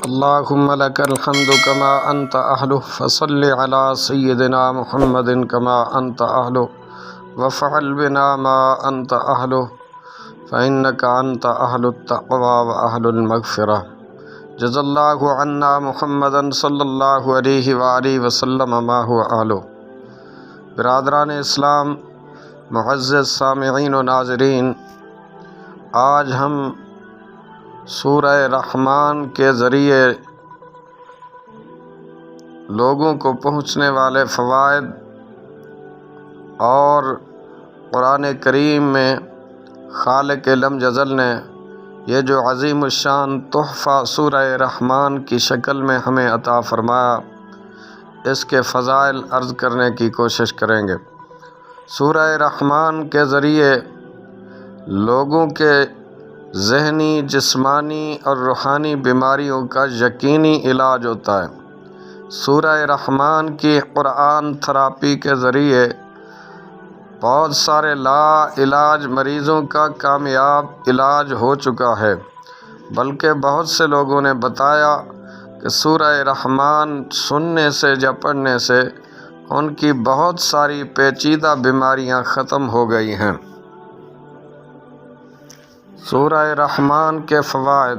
اللهم لك الحمد كما أنت أهله فصل على سيدنا محمد كما أنت أهله وفعل بنا ما أنت أهله فإنك أنت أهل التقوى وأهل المغفرة جزا الله عنا محمدا صلی اللہ علیہ وآلہ وسلم ما هو أهله۔ برادران اسلام، معزز سامعین و ناظرین، آج ہم سورہ رحمان کے ذریعے لوگوں کو پہنچنے والے فوائد اور قرآن کریم میں خالق لم یزل نے یہ جو عظیم الشان تحفہ سورہ رحمان کی شکل میں ہمیں عطا فرمایا، اس کے فضائل عرض کرنے کی کوشش کریں گے۔ سورہ رحمان کے ذریعے لوگوں کے ذہنی، جسمانی اور روحانی بیماریوں کا یقینی علاج ہوتا ہے۔ سورہ رحمان کی قرآن تھراپی کے ذریعے بہت سارے لا علاج مریضوں کا کامیاب علاج ہو چکا ہے، بلکہ بہت سے لوگوں نے بتایا کہ سورہ رحمان سننے سے یا پڑھنے سے ان کی بہت ساری پیچیدہ بیماریاں ختم ہو گئی ہیں۔ سورہ رحمان کے فوائد: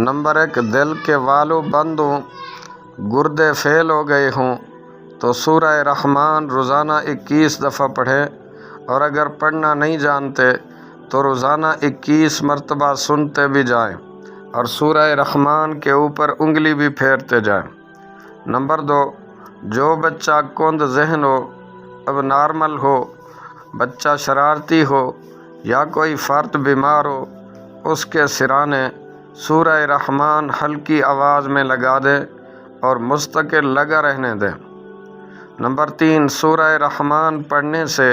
نمبر 1، دل کے والو بند ہوں، گردے فیل ہو گئے ہوں تو سورہ رحمان روزانہ 21 دفعہ پڑھیں، اور اگر پڑھنا نہیں جانتے تو روزانہ 21 مرتبہ سنتے بھی جائیں اور سورہ رحمان کے اوپر انگلی بھی پھیرتے جائیں۔ نمبر 2، جو بچہ کند ذہن ہو، اب نارمل ہو، بچہ شرارتی ہو یا کوئی فرد بیمار ہو، اس کے سرانے سورہ رحمان ہلکی آواز میں لگا دیں اور مستقل لگا رہنے دیں۔ نمبر 3، سورہ رحمان پڑھنے سے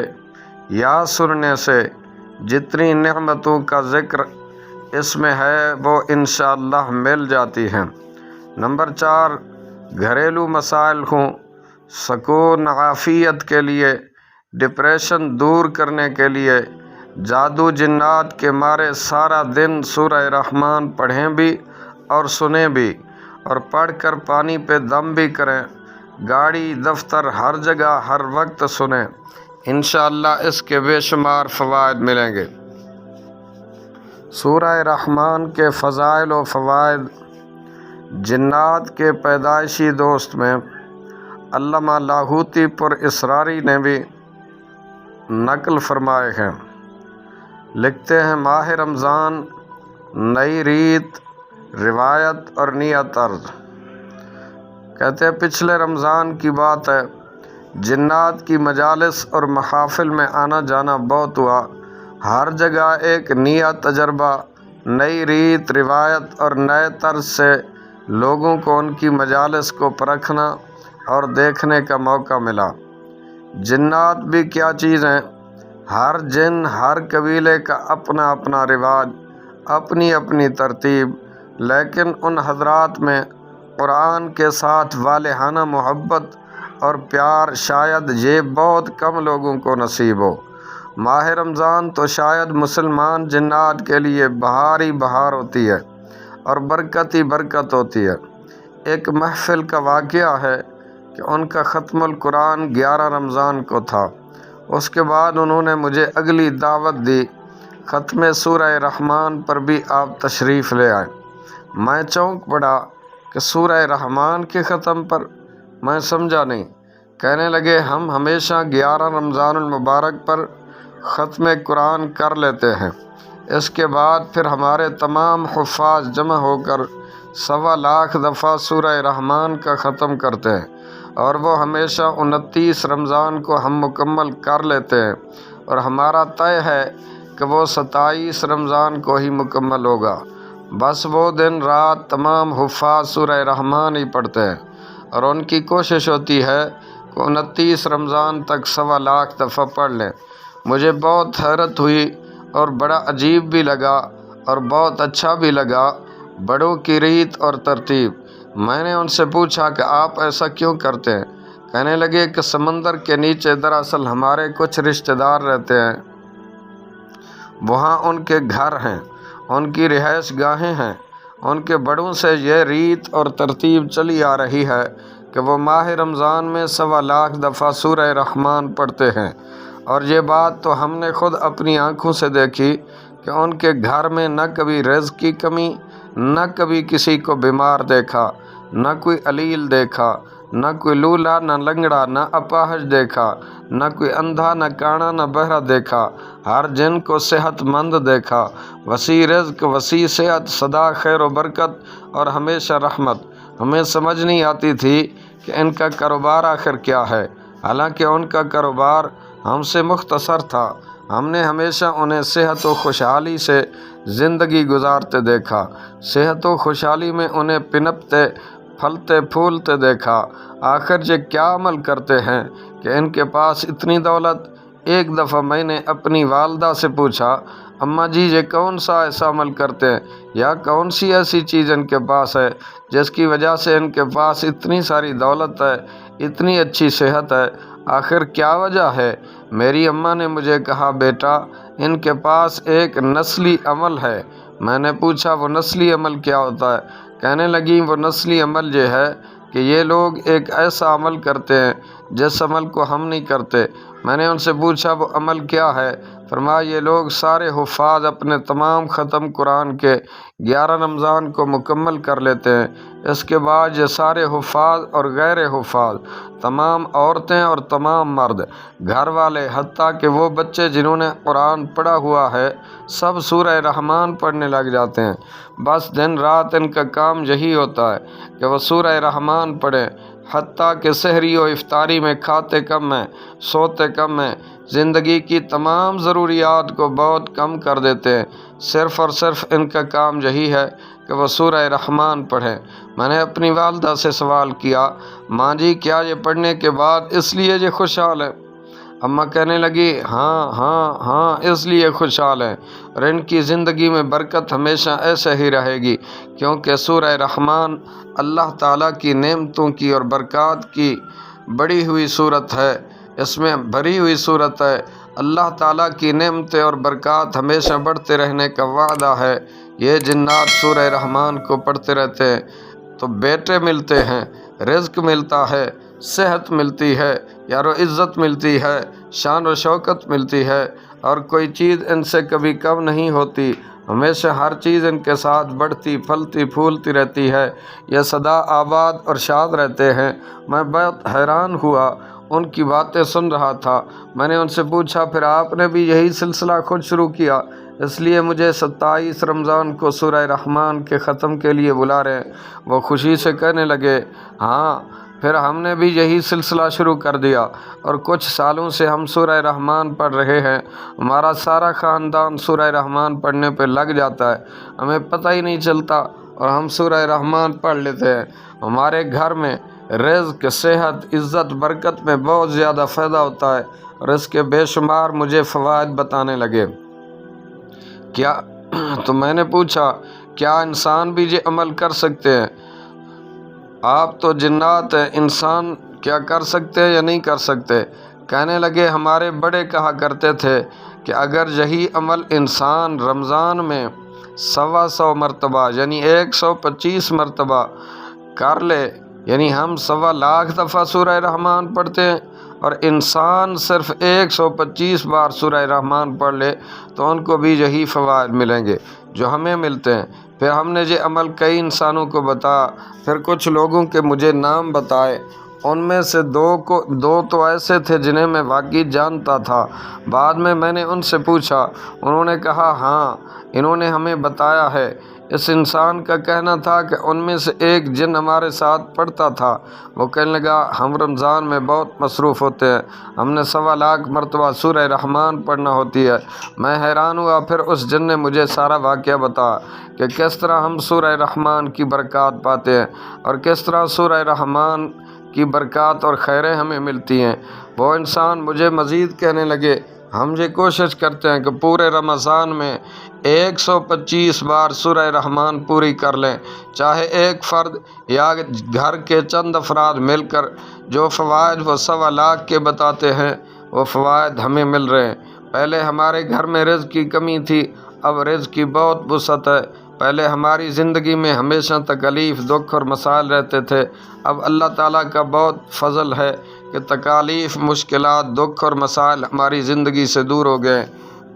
یا سننے سے جتنی نعمتوں کا ذکر اس میں ہے وہ انشاءاللہ مل جاتی ہیں۔ نمبر 4، گھریلو مسائل ہوں، سکون عافیت کے لیے، ڈپریشن دور کرنے کے لیے، جادو جنات کے مارے سارا دن سورہ رحمان پڑھیں بھی اور سنیں بھی، اور پڑھ کر پانی پہ دم بھی کریں، گاڑی، دفتر، ہر جگہ ہر وقت سنیں، انشاءاللہ اس کے بے شمار فوائد ملیں گے۔ سورہ رحمان کے فضائل و فوائد جنات کے پیدائشی دوست میں علامہ لاہوتی پر اسراری نے بھی نقل فرمائے ہیں۔ لکھتے ہیں، ماہ رمضان نئی ریت، روایت اور نیت عرض۔ کہتے ہیں پچھلے رمضان کی بات ہے، جنات کی مجالس اور محافل میں آنا جانا بہت ہوا، ہر جگہ ایک نیا تجربہ، نئی ریت، روایت اور نئے طرز سے لوگوں کو ان کی مجالس کو پرکھنا اور دیکھنے کا موقع ملا۔ جنات بھی کیا چیز ہیں، ہر جن، ہر قبیلے کا اپنا اپنا رواج، اپنی اپنی ترتیب، لیکن ان حضرات میں قرآن کے ساتھ والہانہ محبت اور پیار شاید یہ بہت کم لوگوں کو نصیب ہو۔ ماہ رمضان تو شاید مسلمان جنات کے لیے بہار ہی بہار ہوتی ہے اور برکت ہی برکت ہوتی ہے۔ ایک محفل کا واقعہ ہے کہ ان کا ختم القرآن 11 رمضان کو تھا۔ اس کے بعد انہوں نے مجھے اگلی دعوت دی، ختم سورہ رحمان پر بھی آپ تشریف لے آئیں۔ میں چونک پڑا کہ سورہ رحمان کے ختم پر؟ میں سمجھا نہیں۔ کہنے لگے ہم ہمیشہ 11 رمضان المبارک پر ختم قرآن کر لیتے ہیں، اس کے بعد پھر ہمارے تمام حفاظ جمع ہو کر 1.25 لاکھ دفعہ سورہ رحمان کا ختم کرتے ہیں، اور وہ ہمیشہ 29 رمضان کو ہم مکمل کر لیتے ہیں، اور ہمارا طے ہے کہ وہ 27 رمضان کو ہی مکمل ہوگا۔ بس وہ دن رات تمام حفاظ سورہ رحمان ہی پڑھتے ہیں، اور ان کی کوشش ہوتی ہے کہ 29 رمضان تک 1.25 لاکھ دفعہ پڑھ لیں۔ مجھے بہت حیرت ہوئی اور بڑا عجیب بھی لگا اور بہت اچھا بھی لگا، بڑوں کی ریت اور ترتیب۔ میں نے ان سے پوچھا کہ آپ ایسا کیوں کرتے ہیں؟ کہنے لگے کہ سمندر کے نیچے دراصل ہمارے کچھ رشتہ دار رہتے ہیں، وہاں ان کے گھر ہیں، ان کی رہائش گاہیں ہیں، ان کے بڑوں سے یہ ریت اور ترتیب چلی آ رہی ہے کہ وہ ماہ رمضان میں 1.25 دفعہ سورہ رحمان پڑھتے ہیں، اور یہ بات تو ہم نے خود اپنی آنکھوں سے دیکھی کہ ان کے گھر میں نہ کبھی رزق کی کمی، نہ کبھی کسی کو بیمار دیکھا، نہ کوئی علیل دیکھا، نہ کوئی لولا، نہ لنگڑا، نہ اپاہج دیکھا، نہ کوئی اندھا، نہ کانا، نہ بہرا دیکھا، ہر جن کو صحت مند دیکھا، وسیع رزق، وسیع صحت، سدا خیر و برکت اور ہمیشہ رحمت۔ ہمیں سمجھ نہیں آتی تھی کہ ان کا کاروبار آخر کیا ہے، حالانکہ ان کا کاروبار ہم سے مختصر تھا۔ ہم نے ہمیشہ انہیں صحت و خوشحالی سے زندگی گزارتے دیکھا، صحت و خوشحالی میں انہیں پنپتے پھلتے پھولتے دیکھا۔ آخر یہ کیا عمل کرتے ہیں کہ ان کے پاس اتنی دولت؟ ایک دفعہ میں نے اپنی والدہ سے پوچھا، اماں جی یہ کون سا ایسا عمل کرتے ہیں یا کون سی ایسی چیز ان کے پاس ہے جس کی وجہ سے ان کے پاس اتنی ساری دولت ہے، اتنی اچھی صحت ہے؟ آخر کیا وجہ ہے؟ میری اماں نے مجھے کہا، بیٹا ان کے پاس ایک نسلی عمل ہے۔ میں نے پوچھا وہ نسلی عمل کیا ہوتا ہے؟ کہنے لگیں وہ نسلی عمل یہ ہے کہ یہ لوگ ایک ایسا عمل کرتے ہیں جس عمل کو ہم نہیں کرتے۔ میں نے ان سے پوچھا وہ عمل کیا ہے؟ فرمایا یہ لوگ سارے حفاظ اپنے تمام ختم قرآن کے 11 رمضان کو مکمل کر لیتے ہیں۔ اس کے بعد یہ سارے حفاظ اور غیر حفاظ، تمام عورتیں اور تمام مرد، گھر والے، حتیٰ کہ وہ بچے جنہوں نے قرآن پڑھا ہوا ہے، سب سورہ رحمان پڑھنے لگ جاتے ہیں۔ بس دن رات ان کا کام یہی ہوتا ہے کہ وہ سورہ رحمان پڑھیں، حتیٰ کہ سحری و افطاری میں کھاتے کم ہیں، سوتے کم ہیں، زندگی کی تمام ضروریات کو بہت کم کر دیتے ہیں۔ صرف اور صرف ان کا کام یہی ہے کہ وہ سورہ رحمان پڑھیں۔ میں نے اپنی والدہ سے سوال کیا، ماں جی کیا یہ پڑھنے کے بعد اس لیے یہ خوشحال ہے؟ اماں کہنے لگی، ہاں اس لیے خوشحال ہیں، اور ان کی زندگی میں برکت ہمیشہ ایسے ہی رہے گی، کیونکہ سورہ رحمان اللہ تعالیٰ کی نعمتوں کی اور برکات کی بڑی ہوئی صورت ہے، اس میں بھری ہوئی صورت ہے۔ اللہ تعالیٰ کی نعمتیں اور برکات ہمیشہ بڑھتے رہنے کا وعدہ ہے۔ یہ جنات سورہ رحمان کو پڑھتے رہتے ہیں تو بیٹے ملتے ہیں، رزق ملتا ہے، صحت ملتی ہے، یار و عزت ملتی ہے، شان و شوکت ملتی ہے، اور کوئی چیز ان سے کبھی کم نہیں ہوتی، ہمیشہ ہر چیز ان کے ساتھ بڑھتی پھلتی پھولتی رہتی ہے، یہ سدا آباد اور شاد رہتے ہیں۔ میں بہت حیران ہوا، ان کی باتیں سن رہا تھا۔ میں نے ان سے پوچھا پھر آپ نے بھی یہی سلسلہ خود شروع کیا، اس لیے مجھے 27 رمضان کو سورہ رحمان کے ختم کے لیے بلا رہے ہیں؟ وہ خوشی سے کہنے لگے، ہاں پھر ہم نے بھی یہی سلسلہ شروع کر دیا، اور کچھ سالوں سے ہم سورہ رحمان پڑھ رہے ہیں۔ ہمارا سارا خاندان سورہ رحمان پڑھنے پہ لگ جاتا ہے، ہمیں پتہ ہی نہیں چلتا اور ہم سورہ رحمان پڑھ لیتے ہیں۔ ہمارے گھر میں رزق، صحت، عزت، برکت میں بہت زیادہ فائدہ ہوتا ہے، اور اس کے بے شمار مجھے فوائد بتانے لگے۔ کیا تو میں نے پوچھا کیا انسان بھی یہ عمل کر سکتے ہیں؟ آپ تو جنات ہیں، انسان کیا کر سکتے ہیں یا نہیں کر سکتے؟ کہنے لگے ہمارے بڑے کہا کرتے تھے کہ اگر یہی عمل انسان رمضان میں 125 مرتبہ یعنی 125 مرتبہ کر لے، یعنی ہم 1.25 دفعہ سورہ رحمان پڑھتے ہیں اور انسان صرف 125 بار سورہ رحمان پڑھ لے تو ان کو بھی یہی فوائد ملیں گے جو ہمیں ملتے ہیں۔ پھر ہم نے یہ عمل کئی انسانوں کو بتایا، پھر کچھ لوگوں کے مجھے نام بتائے، ان میں سے دو تو ایسے تھے جنہیں میں واقعی جانتا تھا۔ بعد میں نے ان سے پوچھا، انہوں نے کہا ہاں انہوں نے ہمیں بتایا ہے۔ اس انسان کا کہنا تھا کہ ان میں سے ایک جن ہمارے ساتھ پڑھتا تھا، وہ کہنے لگا ہم رمضان میں بہت مصروف ہوتے ہیں، ہم نے 1.25 مرتبہ سورہ رحمان پڑھنا ہوتی ہے۔ میں حیران ہوا، پھر اس جن نے مجھے سارا واقعہ بتایا کہ کس طرح ہم سورہ رحمان کی برکات پاتے ہیں اور کس طرح سورہ رحمان کی برکات اور خیریں ہمیں ملتی ہیں۔ وہ انسان مجھے مزید کہنے لگے ہم یہ کوشش کرتے ہیں کہ پورے رمضان میں 125 بار سورہ رحمان پوری کر لیں، چاہے ایک فرد یا گھر کے چند افراد مل کر۔ جو فوائد وہ 1.25 کے بتاتے ہیں وہ فوائد ہمیں مل رہے ہیں۔ پہلے ہمارے گھر میں رزق کی کمی تھی، اب رزق کی بہت وسعت ہے۔ پہلے ہماری زندگی میں ہمیشہ تکلیف، دکھ اور مسائل رہتے تھے۔ اب اللہ تعالیٰ کا بہت فضل ہے کہ تکالیف، مشکلات، دکھ اور مسائل ہماری زندگی سے دور ہو گئے۔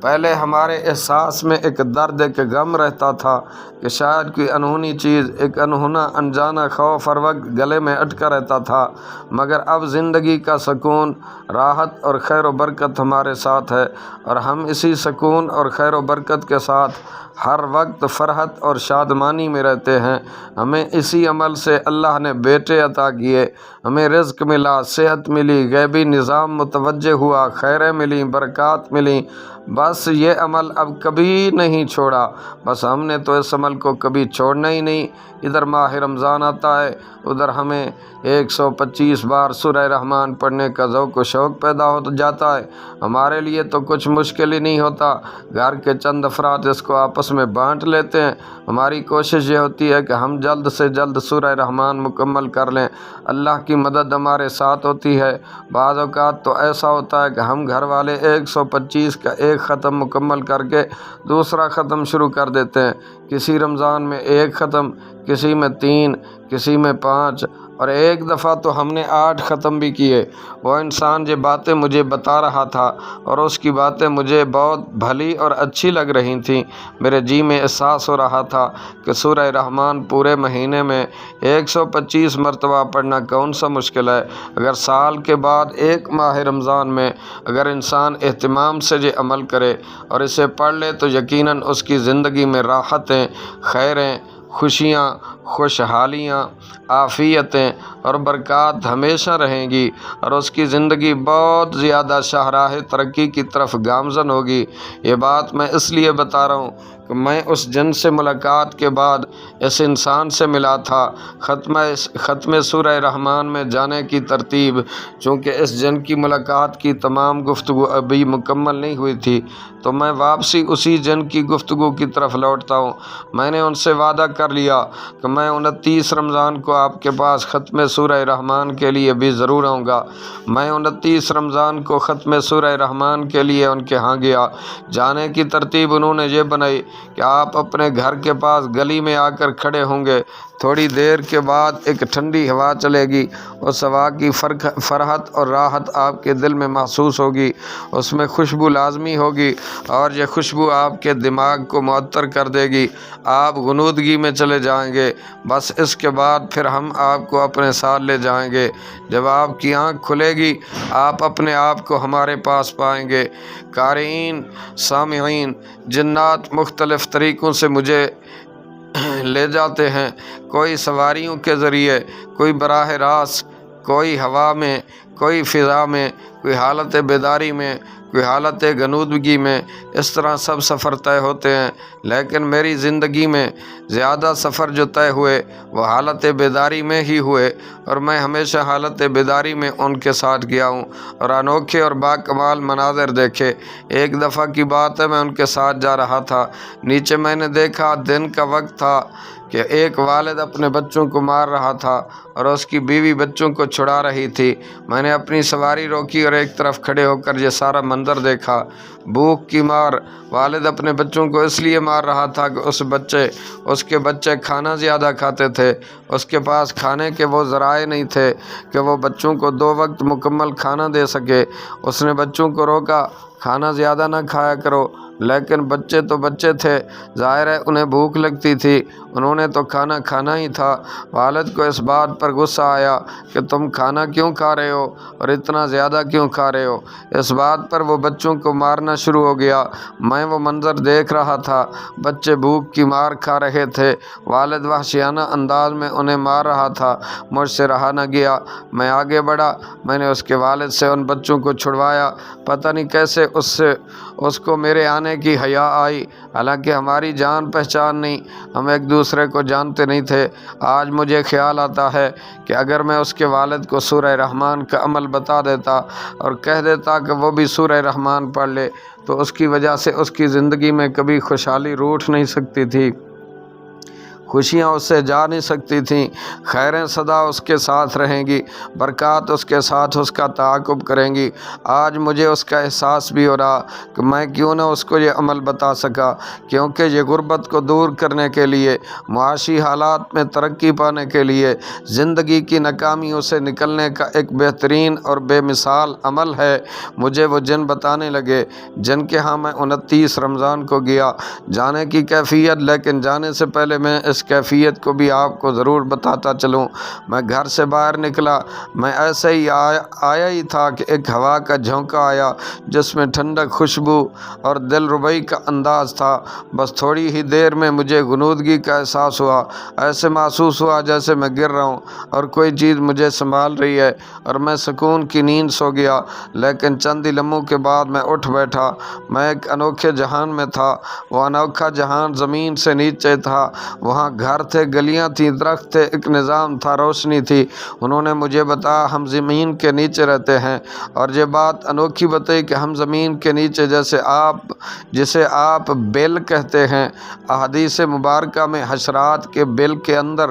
پہلے ہمارے احساس میں ایک درد، ایک غم رہتا تھا کہ شاید کوئی انہونی چیز، ایک انہونا انجانا خوف ہر وقت گلے میں اٹکا رہتا تھا، مگر اب زندگی کا سکون، راحت اور خیر و برکت ہمارے ساتھ ہے، اور ہم اسی سکون اور خیر و برکت کے ساتھ ہر وقت فرحت اور شادمانی میں رہتے ہیں۔ ہمیں اسی عمل سے اللہ نے بیٹے عطا کیے، ہمیں رزق ملا، صحت ملی، غیبی نظام متوجہ ہوا، خیریں ملیں، برکات ملیں۔ بس یہ عمل اب کبھی نہیں چھوڑا، بس ہم نے تو اس عمل کو کبھی چھوڑنا ہی نہیں۔ ادھر ماہ رمضان آتا ہے، ادھر ہمیں 125 بار سورہ رحمان پڑھنے کا ذوق و شوق پیدا ہو جاتا ہے۔ ہمارے لیے تو کچھ مشکل ہی نہیں ہوتا، گھر کے چند افراد اس کو آپس میں بانٹ لیتے ہیں۔ ہماری کوشش یہ ہوتی ہے کہ ہم جلد سے جلد سورہ رحمان مکمل کر لیں۔ اللہ کی مدد ہمارے ساتھ ہوتی ہے۔ بعض اوقات تو ایسا ہوتا ہے کہ ہم گھر والے 125 کا ایک ختم مکمل کر کے دوسرا ختم شروع کر دیتے ہیں۔ کسی رمضان میں 1 ختم، کسی میں 3، کسی میں 5، اور ایک دفعہ تو ہم نے 8 ختم بھی کیے۔ وہ انسان یہ باتیں مجھے بتا رہا تھا اور اس کی باتیں مجھے بہت بھلی اور اچھی لگ رہی تھیں۔ میرے جی میں احساس ہو رہا تھا کہ سورہ رحمان پورے مہینے میں 125 مرتبہ پڑھنا کون سا مشکل ہے۔ اگر سال کے بعد ایک ماہ رمضان میں اگر انسان اہتمام سے یہ عمل کرے اور اسے پڑھ لے تو یقیناً اس کی زندگی میں راحتیں، خیریں، خوشیاں، خوشحالیاں، عافیتیں اور برکات ہمیشہ رہیں گی، اور اس کی زندگی بہت زیادہ شاہراہ ترقی کی طرف گامزن ہوگی۔ یہ بات میں اس لیے بتا رہا ہوں کہ میں اس جن سے ملاقات کے بعد اس انسان سے ملا تھا۔ ختم سورہ رحمان میں جانے کی ترتیب، چونکہ اس جن کی ملاقات کی تمام گفتگو ابھی مکمل نہیں ہوئی تھی، تو میں واپسی اسی جن کی گفتگو کی طرف لوٹتا ہوں۔ میں نے ان سے وعدہ کر لیا کہ میں 29 رمضان کو آپ کے پاس ختم سورہ رحمان کے لیے بھی ضرور آؤں گا۔ میں 29 رمضان کو ختم سورہ رحمان کے لیے ان کے ہاں گیا۔ جانے کی ترتیب انہوں نے یہ بنائی کہ آپ اپنے گھر کے پاس گلی میں آ کر کھڑے ہوں گے، تھوڑی دیر کے بعد ایک ٹھنڈی ہوا چلے گی، اس ہوا کی فرحت اور راحت آپ کے دل میں محسوس ہوگی، اس میں خوشبو لازمی ہوگی، اور یہ خوشبو آپ کے دماغ کو معطر کر دے گی، آپ غنودگی میں چلے جائیں گے۔ بس اس کے بعد پھر ہم آپ کو اپنے ساتھ لے جائیں گے۔ جب آپ کی آنکھ کھلے گی آپ اپنے آپ کو ہمارے پاس پائیں گے۔ قارئین، سامعین، جنات مختلف طریقوں سے مجھے لے جاتے ہیں، کوئی سواریوں کے ذریعے، کوئی براہ راست، کوئی ہوا میں، کوئی فضا میں، کوئی حالت بیداری میں، کوئی حالت غنودگی میں، اس طرح سب سفر طے ہوتے ہیں۔ لیکن میری زندگی میں زیادہ سفر جو طے ہوئے وہ حالت بیداری میں ہی ہوئے، اور میں ہمیشہ حالت بیداری میں ان کے ساتھ گیا ہوں اور انوکھے اور باکمال مناظر دیکھے۔ ایک دفعہ کی بات ہے، میں ان کے ساتھ جا رہا تھا، نیچے میں نے دیکھا دن کا وقت تھا کہ ایک والد اپنے بچوں کو مار رہا تھا اور اس کی بیوی بچوں کو چھڑا رہی تھی۔ میں نے اپنی سواری روکی اور ایک طرف کھڑے ہو کر یہ سارا منظر دیکھا۔ بھوک کی مار، والد اپنے بچوں کو اس لیے مار رہا تھا کہ اس کے بچے کھانا زیادہ کھاتے تھے، اس کے پاس کھانے کے وہ ذرائع نہیں تھے کہ وہ بچوں کو 2 وقت مکمل کھانا دے سکے۔ اس نے بچوں کو روکا، کھانا زیادہ نہ کھایا کرو، لیکن بچے تو بچے تھے، ظاہر ہے انہیں بھوک لگتی تھی، انہوں نے تو کھانا کھانا ہی تھا۔ والد کو اس بات پر غصہ آیا کہ تم کھانا کیوں کھا رہے ہو اور اتنا زیادہ کیوں کھا رہے ہو۔ اس بات پر وہ بچوں کو مارنا شروع ہو گیا۔ میں وہ منظر دیکھ رہا تھا، بچے بھوک کی مار کھا رہے تھے، والد وحشیانہ انداز میں انہیں مار رہا تھا۔ مجھ سے رہا نہ گیا، میں آگے بڑھا، میں نے اس کے والد سے ان بچوں کو چھڑوایا۔ پتہ نہیں کیسے اس کو میرے آنے کی حیا آئی، حالانکہ ہماری جان پہچان نہیں، ہم ایک دوسرے کو جانتے نہیں تھے۔ آج مجھے خیال آتا ہے کہ اگر میں اس کے والد کو سورہ رحمان کا عمل بتا دیتا اور کہہ دیتا کہ وہ بھی سورہ رحمان پڑھ لے تو اس کی وجہ سے اس کی زندگی میں کبھی خوشحالی روٹھ نہیں سکتی تھی۔ خوشیاں اس سے جا نہیں سکتی تھیں، خیریں سدا اس کے ساتھ رہیں گی، برکات اس کے ساتھ اس کا تعاقب کریں گی۔ آج مجھے اس کا احساس بھی ہو رہا کہ میں کیوں نہ اس کو یہ عمل بتا سکا، کیونکہ یہ غربت کو دور کرنے کے لیے، معاشی حالات میں ترقی پانے کے لیے، زندگی کی ناکامیوں سے نکلنے کا ایک بہترین اور بے مثال عمل ہے۔ مجھے وہ جن بتانے لگے جن کے ہاں میں 29 رمضان کو گیا، جانے کی کیفیت، لیکن جانے سے پہلے میں اس کیفیت کو بھی آپ کو ضرور بتاتا چلوں۔ میں گھر سے باہر نکلا، میں ایسے ہی آیا ہی تھا کہ ایک ہوا کا جھونکا آیا جس میں ٹھنڈک، خوشبو اور دل ربائی کا انداز تھا۔ بس تھوڑی ہی دیر میں مجھے غنودگی کا احساس ہوا، ایسے محسوس ہوا جیسے میں گر رہا ہوں اور کوئی چیز مجھے سنبھال رہی ہے، اور میں سکون کی نیند سو گیا۔ لیکن چند ہی لمحوں کے بعد میں اٹھ بیٹھا۔ میں ایک انوکھے جہان میں تھا۔ وہ انوکھا جہان زمین سے نیچے تھا۔ وہاں گھر تھے، گلیاں تھیں، درخت تھے، ایک نظام تھا، روشنی تھی۔ انہوں نے مجھے بتایا ہم زمین کے نیچے رہتے ہیں، اور یہ بات انوکھی بتائی کہ ہم زمین کے نیچے جسے آپ بل کہتے ہیں۔ احادیث مبارکہ میں حشرات کے بل کے اندر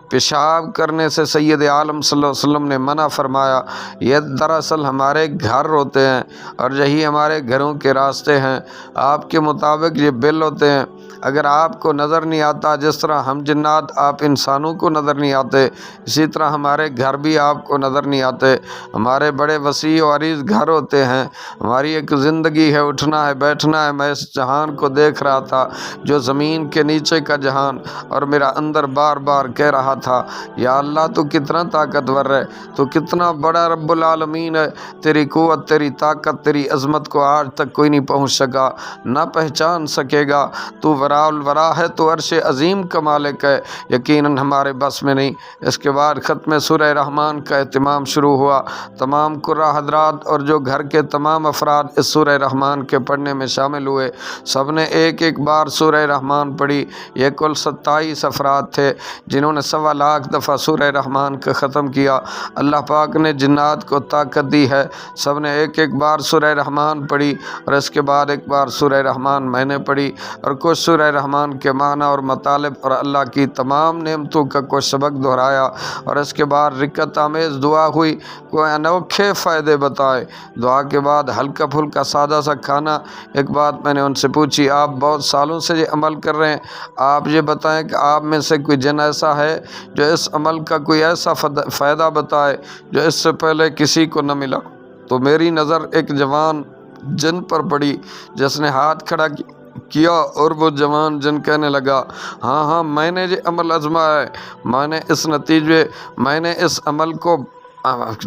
پیشاب کرنے سے سید عالم صلی اللہ علیہ وسلم نے منع فرمایا۔ یہ دراصل ہمارے گھر ہوتے ہیں، اور یہی ہمارے گھروں کے راستے ہیں۔ آپ کے مطابق یہ بل ہوتے ہیں۔ اگر آپ کو نظر نہیں آتا جس طرح ہم جنات آپ انسانوں کو نظر نہیں آتے، اسی طرح ہمارے گھر بھی آپ کو نظر نہیں آتے۔ ہمارے بڑے وسیع و عریض گھر ہوتے ہیں۔ ہماری ایک زندگی ہے، اٹھنا ہے، بیٹھنا ہے۔ میں اس جہان کو دیکھ رہا تھا جو زمین کے نیچے کا جہان، اور میرا اندر بار بار کہہ رہا تھا یا اللہ تو کتنا طاقتور ہے، تو کتنا بڑا رب العالمین ہے۔ تیری قوت، تیری طاقت، تیری عظمت کو آج تک کوئی نہیں پہنچ سکا، نہ پہچان سکے گا۔ تو ورا الورا ہے، تو عرش عظیم کا مالک ہے، یقیناً ہمارے بس میں نہیں۔ اس کے بعد ختم سورہ رحمان کا اہتمام شروع ہوا۔ تمام قرآ حضرات اور جو گھر کے تمام افراد اس سورہ رحمان کے پڑھنے میں شامل ہوئے، سب نے ایک ایک بار سورہ رحمان پڑھی۔ یہ کل 27 افراد تھے جنہوں نے 1.25 لاکھ دفعہ سورہ رحمان کا ختم کیا۔ اللہ پاک نے جنات کو طاقت دی ہے، سب نے ایک ایک بار سورہ رحمان پڑھی، اور اس کے بعد ایک بار سورہ رحمان میں نے پڑھی، اور کچھ سورہ رحمان کے معنی اور مطالب اور اللہ کی تمام نعمتوں کا کچھ سبق دہرایا، اور اس کے بعد رکعت آمیز دعا ہوئی، کوئی انوکھے فائدے بتائے۔ دعا کے بعد ہلکا پھلکا سادہ سا کھانا۔ ایک بات میں نے ان سے پوچھی، آپ بہت سالوں سے یہ عمل کر رہے ہیں، آپ یہ بتائیں کہ آپ میں سے کوئی جن ایسا ہے جو اس عمل کا کوئی ایسا فائدہ بتائے جو اس سے پہلے کسی کو نہ ملا؟ تو میری نظر ایک جوان جن پر پڑی جس نے ہاتھ کھڑا کیا، اور وہ جوان جن کہنے لگا ہاں میں نے یہ عمل آزمایا ہے، میں نے اس عمل کو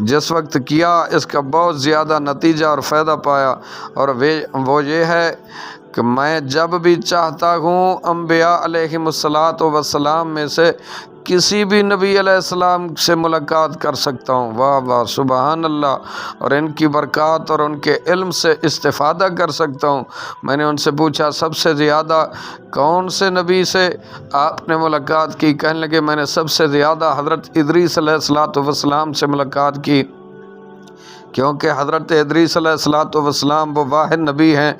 جس وقت کیا اس کا بہت زیادہ نتیجہ اور فائدہ پایا، اور وہ یہ ہے کہ میں جب بھی چاہتا ہوں انبیاء علیہم السلام میں سے کسی بھی نبی علیہ السلام سے ملاقات کر سکتا ہوں۔ واہ واہ، سبحان اللہ، اور ان کی برکات اور ان کے علم سے استفادہ کر سکتا ہوں۔ میں نے ان سے پوچھا سب سے زیادہ کون سے نبی سے آپ نے ملاقات کی؟ کہنے لگے میں نے سب سے زیادہ حضرت ادریس علیہ السلام سے ملاقات کی، کیونکہ حضرت ادریس علیہ السلام وہ واحد نبی ہیں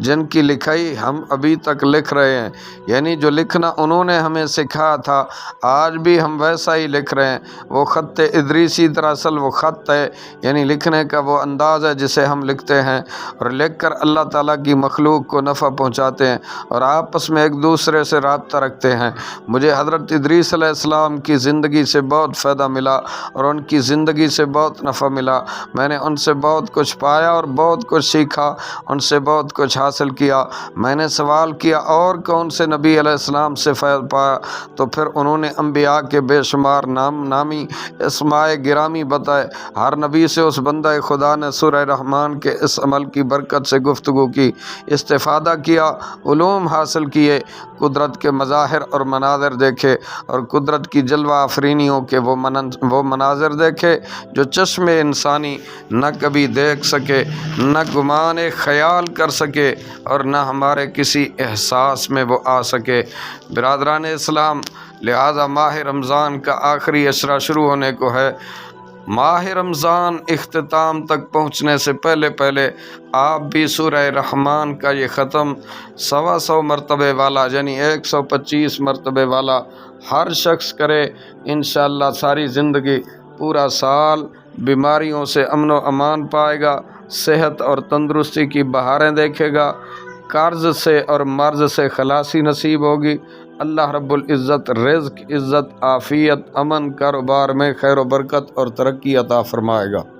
جن کی لکھائی ہم ابھی تک لکھ رہے ہیں، یعنی جو لکھنا انہوں نے ہمیں سکھایا تھا آج بھی ہم ویسا ہی لکھ رہے ہیں۔ وہ خط ادریسی دراصل وہ خط ہے، یعنی لکھنے کا وہ انداز ہے جسے ہم لکھتے ہیں، اور لکھ کر اللہ تعالیٰ کی مخلوق کو نفع پہنچاتے ہیں اور آپس میں ایک دوسرے سے رابطہ رکھتے ہیں۔ مجھے حضرت ادریس علیہ السلام کی زندگی سے بہت فائدہ ملا اور ان کی زندگی سے بہت نفع ملا۔ میں نے ان سے بہت کچھ پایا اور بہت کچھ سیکھا، ان سے بہت کچھ حاصل کیا۔ میں نے سوال کیا اور کون سے نبی علیہ السلام سے فیض پایا؟ تو پھر انہوں نے انبیاء کے بے شمار نامی اسماء گرامی بتائے۔ ہر نبی سے اس بندہ خدا نے سورہ رحمان کے اس عمل کی برکت سے گفتگو کی، استفادہ کیا، علوم حاصل کیے، قدرت کے مظاہر اور مناظر دیکھے، اور قدرت کی جلوہ آفرینیوں کے وہ مناظر دیکھے جو چشم انسانی نہ کبھی دیکھ سکے، نہ گمان خیال کر سکے، اور نہ ہمارے کسی احساس میں وہ آ سکے۔ برادران اسلام، لہذا ماہ رمضان کا آخری عشرہ شروع ہونے کو ہے۔ ماہ رمضان اختتام تک پہنچنے سے پہلے پہلے آپ بھی سورہ رحمان کا یہ ختم 125 مرتبے والا یعنی 125 مرتبے والا ہر شخص کرے، انشاءاللہ ساری زندگی پورا سال بیماریوں سے امن و امان پائے گا، صحت اور تندرستی کی بہاریں دیکھے گا، قرض سے اور مرض سے خلاصی نصیب ہوگی۔ اللہ رب العزت رزق، عزت، عافیت، امن، کاروبار میں خیر و برکت اور ترقی عطا فرمائے گا۔